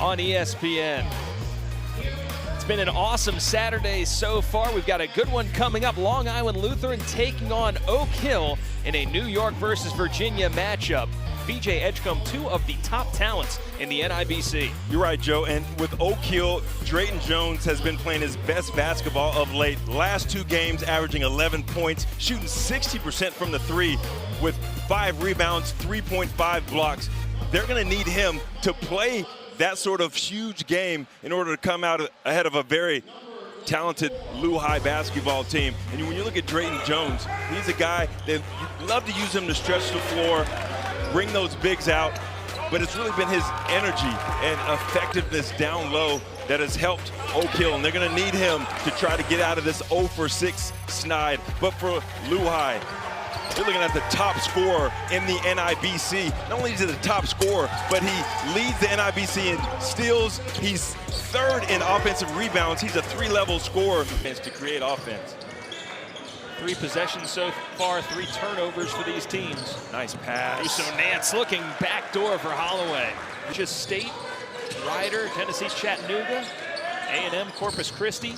on ESPN. It's been an awesome Saturday so far. We've got a good one coming up. Long Island Lutheran taking on Oak Hill in a New York versus Virginia matchup. BJ Edgecombe, two of the top talents in the NIBC. You're right, Joe. And with Oak Hill, Drayton Jones has been playing his best basketball of late. Last two games averaging 11 points, shooting 60% from the three with 5 rebounds, 3.5 blocks. They're going to need him to play that sort of huge game in order to come out ahead of a very talented Lehigh basketball team. And when you look at Drayton Jones, he's a guy that you love to use him to stretch the floor, bring those bigs out, but it's really been his energy and effectiveness down low that has helped Oak Hill, and they're going to need him to try to get out of this 0 for 6 snide. But for Lehigh, you're looking at the top scorer in the NIBC. Not only is he the top scorer, but he leads the NIBC in steals. He's 3rd in offensive rebounds. He's a 3-level scorer. To create offense. 3 possessions so far, 3 turnovers for these teams. Nice pass. So Nance looking backdoor for Holloway. Just State, Ryder, Tennessee Chattanooga, A&M Corpus Christi.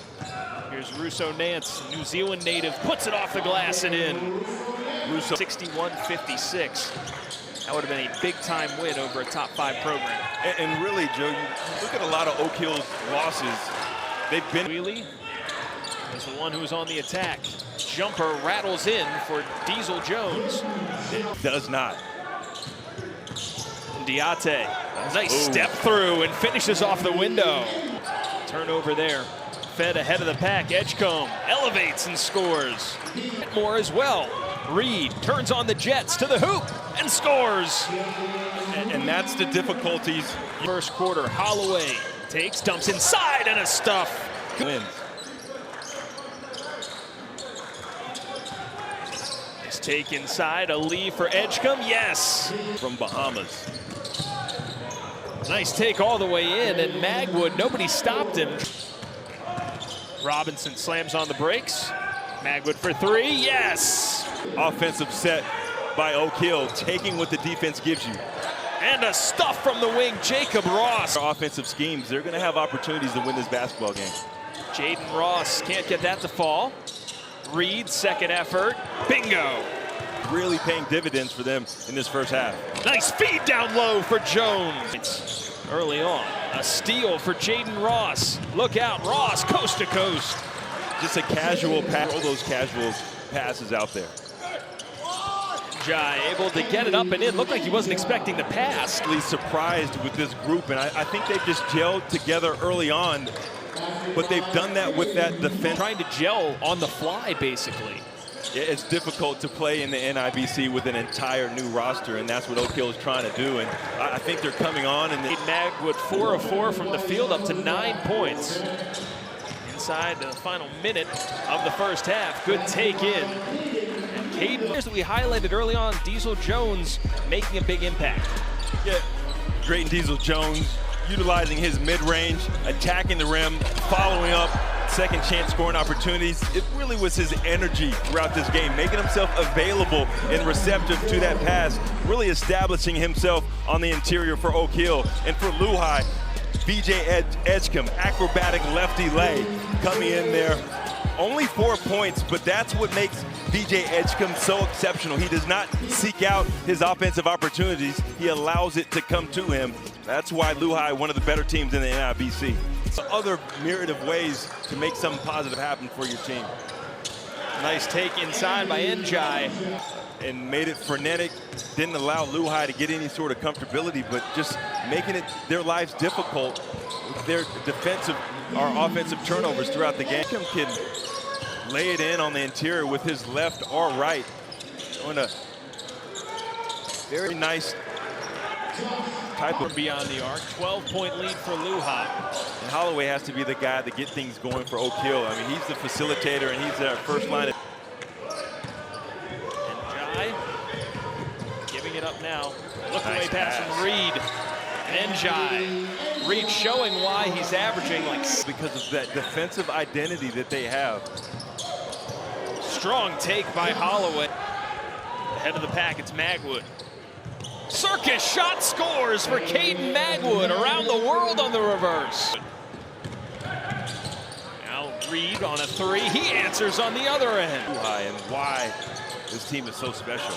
Here's Russo Nance, New Zealand native, puts it off the glass and in. Russo 61-56. That would have been a big-time win over a top-5 program. And really, Joe, you look at a lot of Oak Hill's losses. They've been... Wheelie is the one who's on the attack. Jumper rattles in for Diesel Jones. It does not. Diate, nice step through and finishes off the window. Turnover there. Fed ahead of the pack. Edgecombe elevates and scores. More as well. Reed turns on the Jets to the hoop and scores. And that's the difficulties. First quarter, Holloway takes, dumps inside, and a stuff. Wins. Nice take inside, a lead for Edgecombe, yes. From Bahamas. Nice take all the way in, and Magwood, nobody stopped him. Robinson slams on the brakes. Magwood for 3, yes! Offensive set by Oak Hill, taking what the defense gives you. And a stuff from the wing, Jacob Ross. Offensive schemes, they're gonna have opportunities to win this basketball game. Jaden Ross can't get that to fall. Reed, second effort, bingo. Really paying dividends for them in this first half. Nice feed down low for Jones. Early on, a steal for Jaden Ross. Look out, Ross, coast to coast. Just a casual pass, all those casual passes out there. Jai able to get it up and in. Looked like he wasn't expecting the pass. Really surprised with this group, and I think they've just gelled together early on, but they've done that with that defense. Trying to gel on the fly, basically. It's difficult to play in the NIBC with an entire new roster, and that's what Oak Hill is trying to do. And I think they're coming on. And Magwood 4 of 4 from the field, up to 9 points. Inside the final minute of the first half. Good take in. And Caden, that we highlighted early on, Diesel Jones making a big impact. Yeah, Drayton Diesel Jones utilizing his mid-range, attacking the rim, following up, second chance scoring opportunities. It really was his energy throughout this game, making himself available and receptive to that pass, really establishing himself on the interior for Oak Hill. And for Lehigh, BJ Edgecombe, acrobatic lefty lay, coming in there. Only 4 points, but that's what makes BJ Edgecombe so exceptional. He does not seek out his offensive opportunities. He allows it to come to him. That's why Lehigh, one of the better teams in the NIBC. Other myriad of ways to make something positive happen for your team. Nice take inside by Njai. And made it frenetic, didn't allow Lehigh to get any sort of comfortability, but just making it their lives difficult with their defensive or offensive turnovers throughout the game. Can lay it in on the interior with his left or right. On a very nice type of beyond the arc. 12-point lead for Lehigh. And Holloway has to be the guy to get things going for Oak Hill. I mean, he's the facilitator and he's their first line. Giving it up now. Look away pass from Reed. Njai. Reed showing why he's averaging like... Because of that defensive identity that they have. Strong take by Holloway. Ahead of the pack, it's Magwood. Circus shot scores for Caden Magwood, around the world on the reverse. Now Reed on a three, he answers on the other end. And why this team is so special.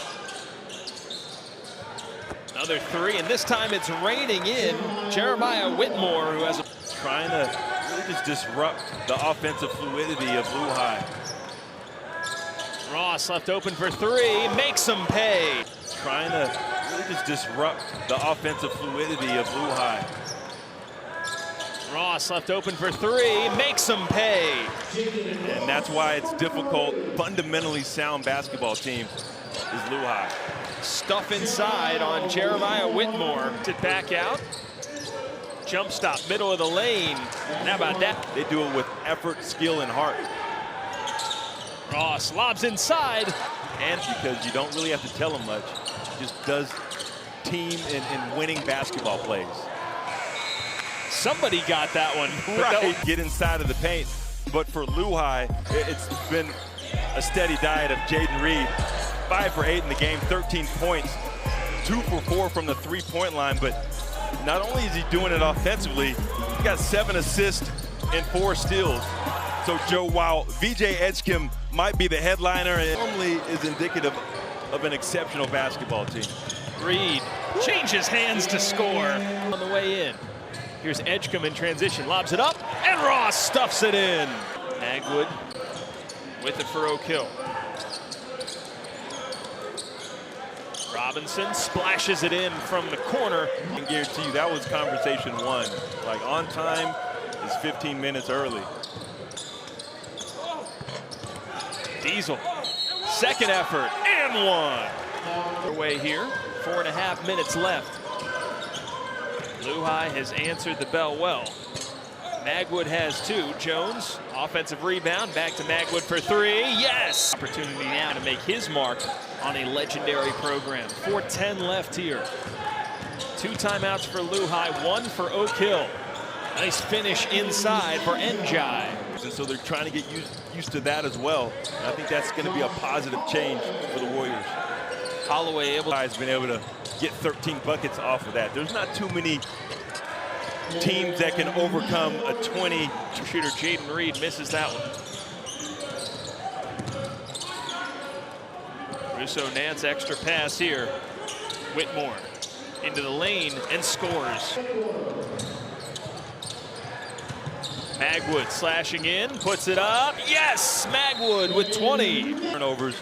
Another three, and this time it's raining in. Jeremiah Whitmore, who has trying to really just disrupt the offensive fluidity of Lou High. Ross left open for three, makes them pay. Trying to really just disrupt the offensive fluidity of Lou High. Ross left open for three, makes them pay. And that's why it's difficult. Fundamentally sound basketball team is Lou High. Stuff inside on Jeremiah Whitmore. It back out. Jump stop, middle of the lane. And how about that? They do it with effort, skill, and heart. Ross lobs inside. And because you don't really have to tell him much, just does team and winning basketball plays. Somebody got that one. Right, get inside of the paint. But for Lou High, it's been a steady diet of Jaden Reed. 5 for 8 in the game, 13 points, 2 for 4 from the three-point line. But not only is he doing it offensively, he got 7 assists and 4 steals. So Joe, while VJ Edgecombe might be the headliner, it normally is indicative of an exceptional basketball team. Reed changes hands to score on the way in. Here's Edgecombe in transition, lobs it up, and Ross stuffs it in. Magwood with it for Oak Hill. Robinson splashes it in from the corner. I can guarantee you that was conversation 1. Like, on time is 15 minutes early. Diesel, second effort, and one. Away here, 4.5 minutes left. Lou High has answered the bell well. Magwood has 2. Jones, offensive rebound, back to Magwood for 3. Yes! Opportunity now to make his mark on a legendary program. 4:10 left here. 2 timeouts for Lou High, 1 for Oak Hill. Nice finish inside for Njai. And so they're trying to get used to that as well. And I think that's going to be a positive change for the Warriors. Holloway has been able to get 13 buckets off of that. There's not too many teams that can overcome a 20. Shooter Jaden Reed misses that one. Russo-Nance extra pass here. Whitmore into the lane and scores. Magwood slashing in, puts it up. Yes, Magwood with 20. Turnovers,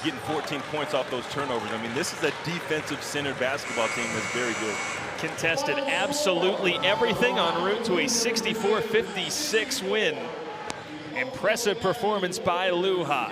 getting 14 points off those turnovers. I mean, this is a defensive-centered basketball team that's very good. Contested absolutely everything en route to a 64-56 win. Impressive performance by Lou High.